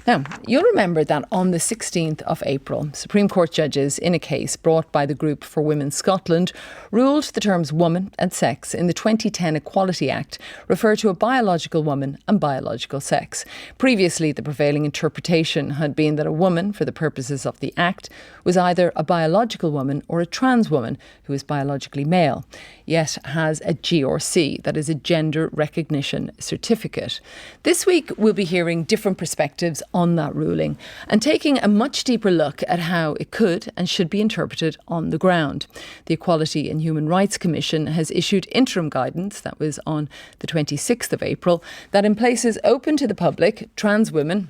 Now, you'll remember that on the 16th of April, Supreme Court judges in a case brought by the Group for Women Scotland ruled the terms woman and sex in the 2010 Equality Act refer to a biological woman and biological sex. Previously, the prevailing interpretation had been that a woman, for the purposes of the Act, was either a biological woman or a trans woman who is biologically male, yet has a GRC, that is a gender recognition certificate. This week, we'll be hearing different perspectives on that ruling and taking a much deeper look at how it could and should be interpreted on the ground. The Equality and Human Rights Commission has issued interim guidance, that was on the 26th of April, that in places open to the public, trans women,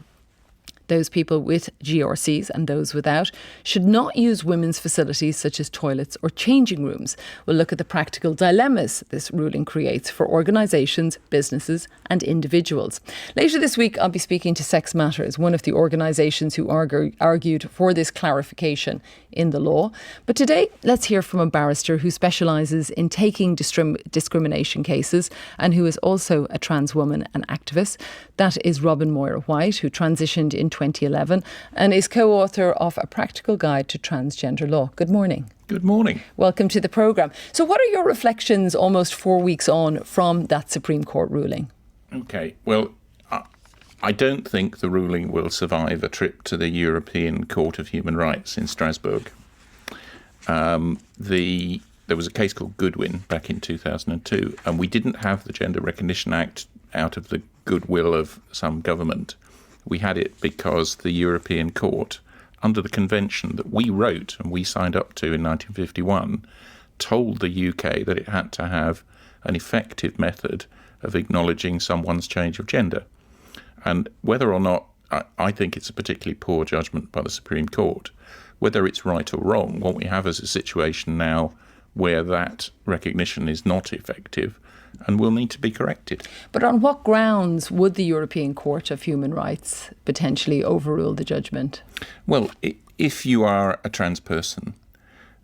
those people with GRCs and those without, should not use women's facilities such as toilets or changing rooms. We'll look at the practical dilemmas this ruling creates for organisations, businesses and individuals. Later this week, I'll be speaking to Sex Matters, one of the organisations who argued for this clarification in the law. But today, let's hear from a barrister who specialises in taking discrimination cases and who is also a trans woman and activist. That is Robin Moira-White, who transitioned in 2011 and is co-author of A Practical Guide to Transgender Law. Good morning. Good morning. Welcome to the programme. So what are your reflections almost 4 weeks on from that Supreme Court ruling? Okay, well, I don't think the ruling will survive a trip to the European Court of Human Rights in Strasbourg. There was a case called Goodwin back in 2002, and we didn't have the Gender Recognition Act out of the goodwill of some government. We had it because the European Court, under the convention that we wrote and we signed up to in 1951, told the UK that it had to have an effective method of acknowledging someone's change of gender. And whether or not, I think it's a particularly poor judgment by the Supreme Court. Whether it's right or wrong, what we have is a situation now where that recognition is not effective and will need to be corrected. But on what grounds would the European Court of Human Rights potentially overrule the judgment? Well, if you are a trans person,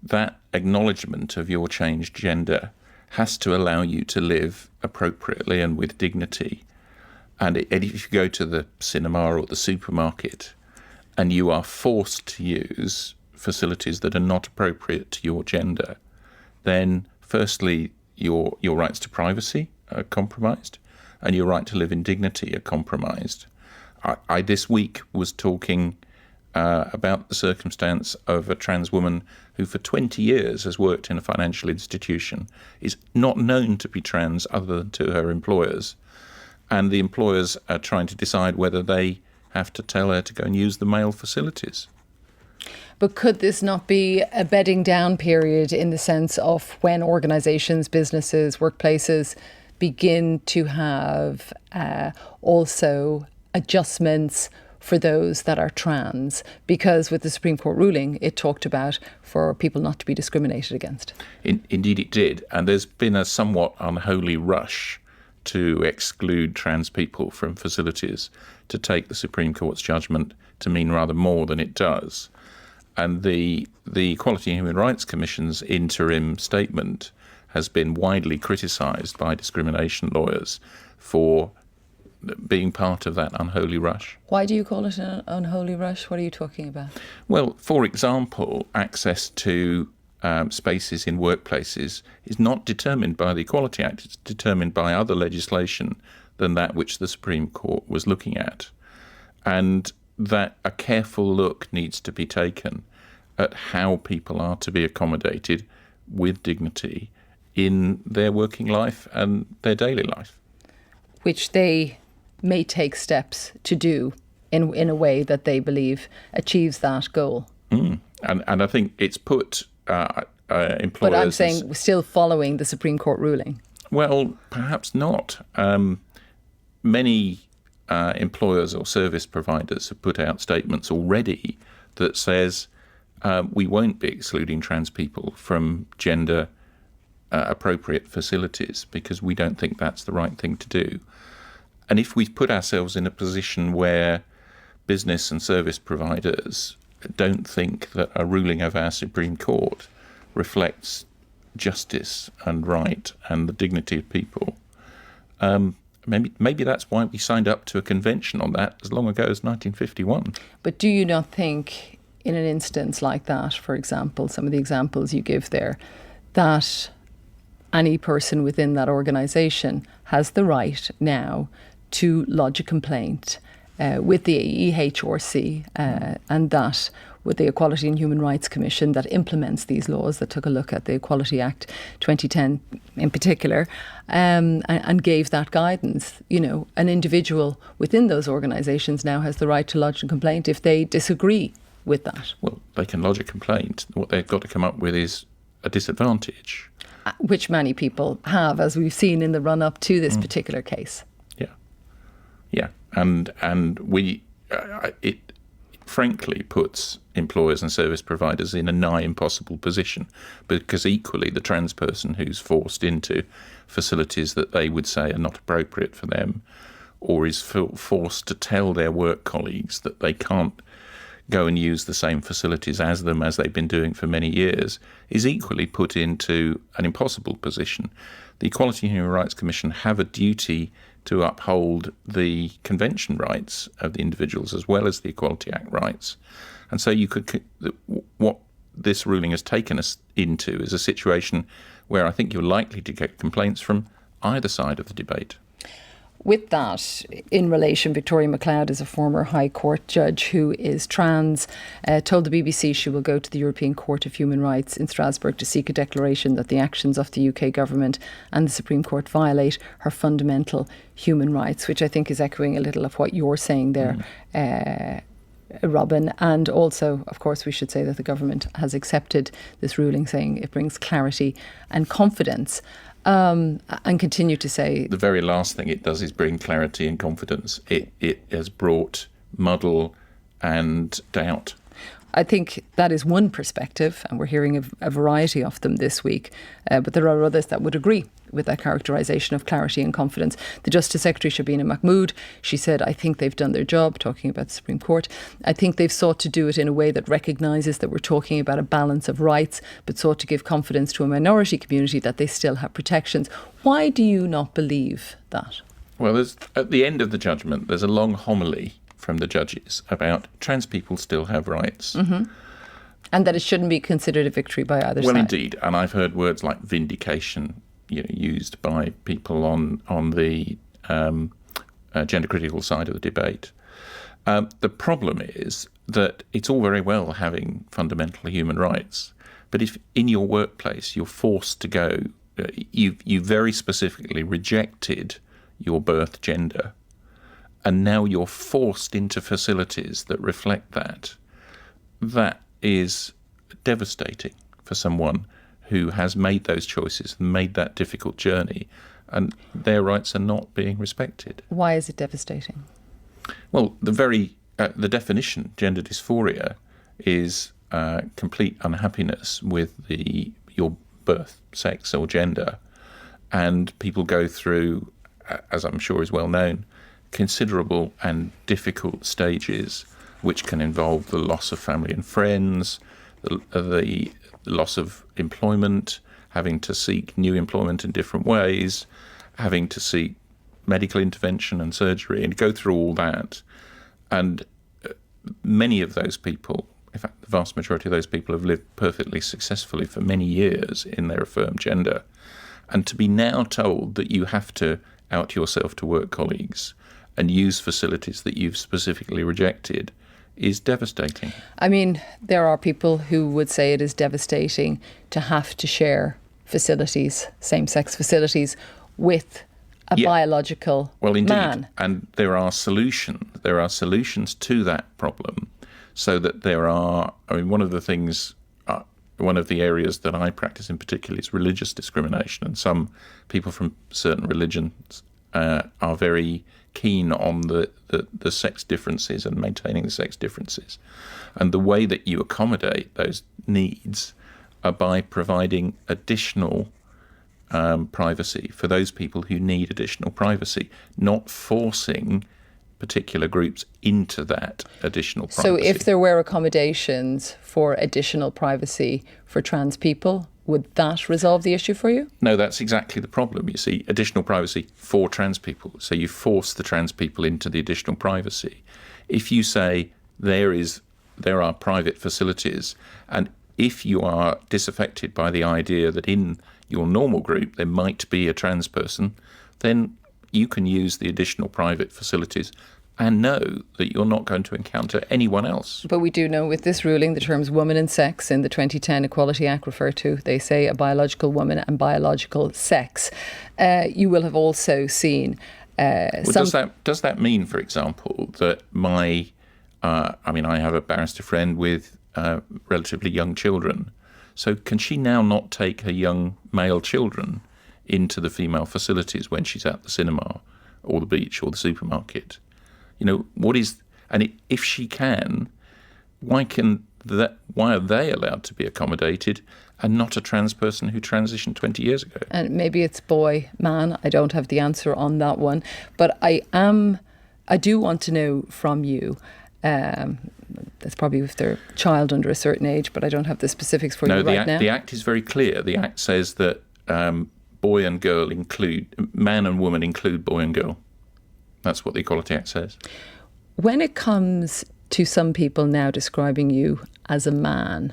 that acknowledgement of your changed gender has to allow you to live appropriately and with dignity. And if you go to the cinema or the supermarket and you are forced to use facilities that are not appropriate to your gender, then firstly, your rights to privacy are compromised and your right to live in dignity are compromised. I this week was talking about the circumstance of a trans woman who for 20 years has worked in a financial institution, is not known to be trans other than to her employers. And the employers are trying to decide whether they have to tell her to go and use the male facilities. But could this not be a bedding down period in the sense of when organisations, businesses, workplaces begin to have also adjustments for those that are trans? Because with the Supreme Court ruling, it talked about for people not to be discriminated against. Indeed it did. And there's been a somewhat unholy rush to exclude trans people from facilities to take the Supreme Court's judgment to mean rather more than it does. And the Equality and Human Rights Commission's interim statement has been widely criticised by discrimination lawyers for being part of that unholy rush. Why do you call it an unholy rush? What are you talking about? Well, for example, access to spaces in workplaces is not determined by the Equality Act. It's determined by other legislation than that which the Supreme Court was looking at. And that a careful look needs to be taken at how people are to be accommodated with dignity in their working life and their daily life. Which they may take steps to do in a way that they believe achieves that goal. And I think it's put employers... But I'm saying still following the Supreme Court ruling. Well, perhaps not. Many employers or service providers have put out statements already that says we won't be excluding trans people from gender appropriate facilities because we don't think that's the right thing to do. And if we put ourselves in a position where business and service providers don't think that a ruling of our Supreme Court reflects justice and right and the dignity of people, maybe that's why we signed up to a convention on that as long ago as 1951. But do you not think, in an instance like that, for example, some of the examples you give there, that any person within that organisation has the right now to lodge a complaint with the EHRC and that with the Equality and Human Rights Commission that implements these laws, that took a look at the Equality Act 2010 in particular, and gave that guidance? You know, an individual within those organisations now has the right to lodge a complaint if they disagree with that. Well, they can lodge a complaint. What they've got to come up with is a disadvantage. Which many people have, as we've seen in the run-up to this particular case. Yeah, and it frankly puts employers and service providers in a nigh impossible position, because equally the trans person who's forced into facilities that they would say are not appropriate for them, or is forced to tell their work colleagues that they can't go and use the same facilities as them as they've been doing for many years, is equally put into an impossible position. The Equality and Human Rights Commission have a duty to uphold the convention rights of the individuals as well as the Equality Act rights. And so what this ruling has taken us into is a situation where I think you're likely to get complaints from either side of the debate. With that, in relation, Victoria MacLeod is a former High Court judge who is trans, told the BBC she will go to the European Court of Human Rights in Strasbourg to seek a declaration that the actions of the UK government and the Supreme Court violate her fundamental human rights, which I think is echoing a little of what you're saying there, Robin. And also, of course, we should say that the government has accepted this ruling, saying it brings clarity and confidence. And continue to say... The very last thing it does is bring clarity and confidence. It has brought muddle and doubt. I think that is one perspective, and we're hearing a variety of them this week. But there are others that would agree with that characterisation of clarity and confidence. The Justice Secretary, Shabina Mahmood, she said, I think they've done their job, talking about the Supreme Court. I think they've sought to do it in a way that recognises that we're talking about a balance of rights, but sought to give confidence to a minority community that they still have protections. Why do you not believe that? Well, at the end of the judgment, there's a long homily from the judges about trans people still have rights. Mm-hmm. And that it shouldn't be considered a victory by either side. Well, indeed. And I've heard words like vindication used by people on the gender critical side of the debate. The problem is that it's all very well having fundamental human rights, but if in your workplace you're forced to go, you very specifically rejected your birth gender, and now you're forced into facilities that reflect that, that is devastating for someone who has made those choices and made that difficult journey, and their rights are not being respected. Why is it devastating? Well, the definition, gender dysphoria, is complete unhappiness with your birth, sex or gender, and people go through, as I'm sure is well known, considerable and difficult stages which can involve the loss of family and friends, the loss of employment, having to seek new employment in different ways, having to seek medical intervention and surgery, and go through all that. And many of those people, in fact, the vast majority of those people have lived perfectly successfully for many years in their affirmed gender. And to be now told that you have to out yourself to work colleagues and use facilities that you've specifically rejected is devastating. I mean, there are people who would say it is devastating to have to share facilities, same-sex facilities, with a biological man. And there are solutions. There are solutions to that problem, so that one of the areas that I practice in particular is religious discrimination, and some people from certain religions are very keen on the sex differences and maintaining the sex differences. And the way that you accommodate those needs are by providing additional privacy for those people who need additional privacy, not forcing particular groups into that additional privacy. So if there were accommodations for additional privacy for trans people, Would that resolve the issue for you? No, that's exactly the problem. You see, additional privacy for trans people. So you force the trans people into the additional privacy. If you say there are private facilities, and if you are disaffected by the idea that in your normal group there might be a trans person, then you can use the additional private facilities and know that you're not going to encounter anyone else. But we do know with this ruling, the terms woman and sex in the 2010 Equality Act refer to, they say, a biological woman and biological sex. You will have also seen Does that mean, for example, that I have a barrister friend with relatively young children. So can she now not take her young male children into the female facilities when she's at the cinema or the beach or the supermarket? If she can, why are they allowed to be accommodated and not a trans person who transitioned 20 years ago? And maybe it's boy, man. I don't have the answer on that one. But I do want to know from you, that's probably if they're a child under a certain age, but I don't have the specifics for you right now. No, the Act is very clear. The Act says that boy and girl man and woman include boy and girl. That's what the Equality Act says. When it comes to some people now describing you as a man,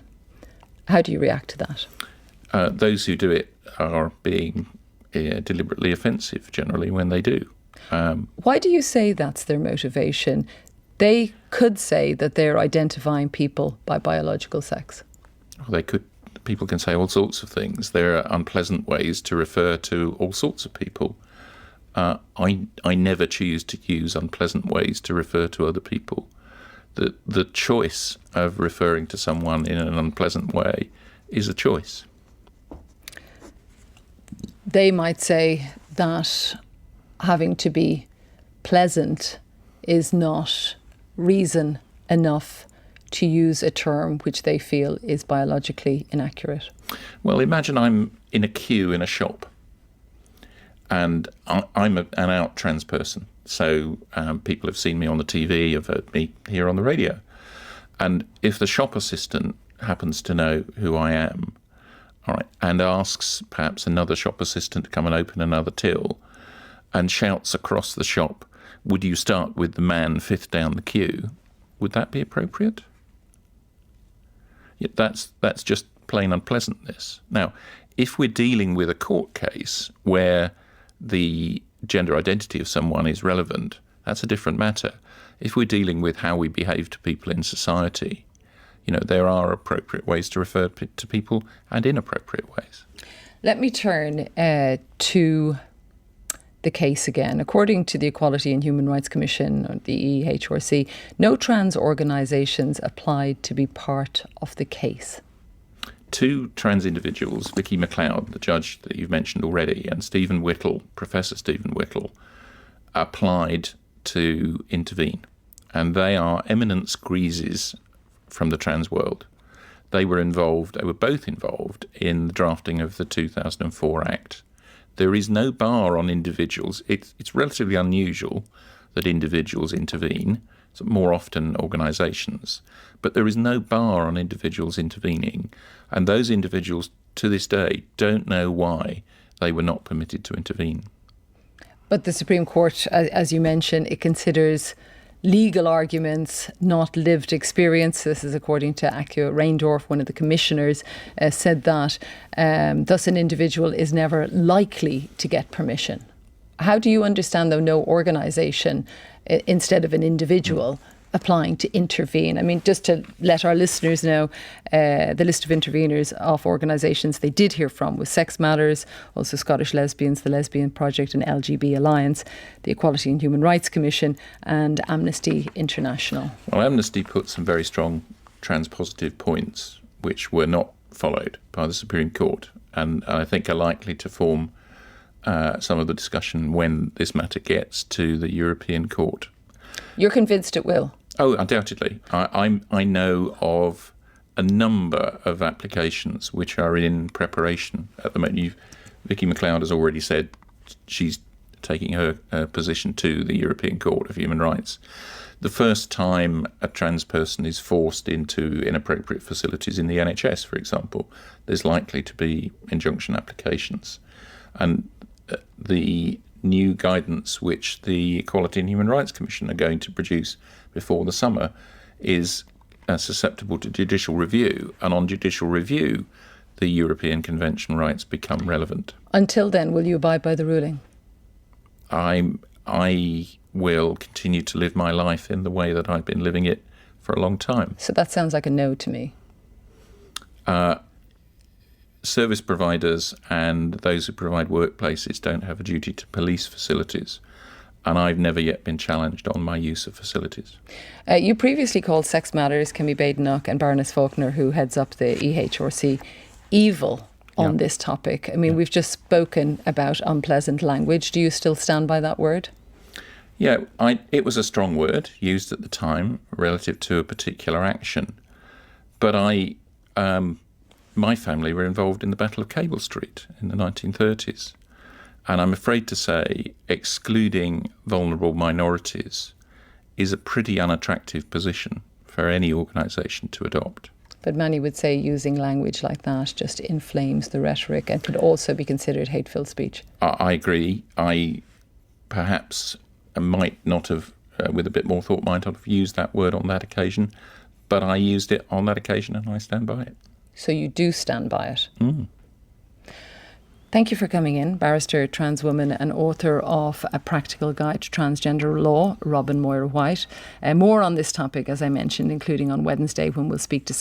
how do you react to that? Those who do it are being deliberately offensive, generally, when they do. Why do you say that's their motivation? They could say that they're identifying people by biological sex. Well, people can say all sorts of things. There are unpleasant ways to refer to all sorts of people. I never choose to use unpleasant ways to refer to other people. The choice of referring to someone in an unpleasant way is a choice. They might say that having to be pleasant is not reason enough to use a term which they feel is biologically inaccurate. Well, imagine I'm in a queue in a shop and I'm an out trans person. So people have seen me on the TV, have heard me here on the radio. And if the shop assistant happens to know who I am, all right, and asks perhaps another shop assistant to come and open another till and shouts across the shop, would you start with the man fifth down the queue? Would that be appropriate? Yeah, that's just plain unpleasantness. Now, if we're dealing with a court case where the gender identity of someone is relevant, that's a different matter. If we're dealing with how we behave to people in society, there are appropriate ways to refer to people and inappropriate ways. Let me turn to the case again. According to the Equality and Human Rights Commission, or the EHRC, no trans organisations applied to be part of the case. Two trans individuals, Vicky McLeod, the judge that you've mentioned already, and Stephen Whittle, Professor Stephen Whittle, applied to intervene. And they are eminent squeezes from the trans world. They were both involved in the drafting of the 2004 Act. There is no bar on individuals. It's relatively unusual that individuals intervene, so more often organisations, but there is no bar on individuals intervening, and those individuals to this day don't know why they were not permitted to intervene. But the Supreme Court, as you mentioned, it considers legal arguments, not lived experience. This is according to Acua Reindorf, one of the commissioners, said that thus an individual is never likely to get permission. How do you understand, though, no organisation instead of an individual applying to intervene? I mean, just to let our listeners know, the list of interveners of organisations they did hear from was Sex Matters, also Scottish Lesbians, the Lesbian Project and LGB Alliance, the Equality and Human Rights Commission and Amnesty International. Well, Amnesty put some very strong trans-positive points which were not followed by the Supreme Court, and I think are likely to form some of the discussion when this matter gets to the European Court. You're convinced it will? Oh, undoubtedly. I know of a number of applications which are in preparation at the moment. Vicky McLeod has already said she's taking her position to the European Court of Human Rights. the first time a trans person is forced into inappropriate facilities in the NHS, for example, there's likely to be injunction applications. And the new guidance which the Equality and Human Rights Commission are going to produce before the summer is susceptible to judicial review. And on judicial review, the European Convention rights become relevant. Until then, will you abide by the ruling? I will continue to live my life in the way that I've been living it for a long time. So that sounds like a no to me. Service providers and those who provide workplaces don't have a duty to police facilities, and I've never yet been challenged on my use of facilities. You previously called Sex Matters, Kemi Badenoch and Baroness Faulkner, who heads up the EHRC, evil on this topic. I mean, we've just spoken about unpleasant language. Do you still stand by that word? Yeah, it was a strong word used at the time relative to a particular action. But my family were involved in the Battle of Cable Street in the 1930s. And I'm afraid to say excluding vulnerable minorities is a pretty unattractive position for any organisation to adopt. But many would say using language like that just inflames the rhetoric and could also be considered hateful speech. I agree. I perhaps might not have, with a bit more thought, might not have used that word on that occasion, but I used it on that occasion and I stand by it. So you do stand by it? Mm. Thank you for coming in, barrister, trans woman and author of A Practical Guide to Transgender Law, Robin Moira White. More on this topic, as I mentioned, including on Wednesday when we'll speak to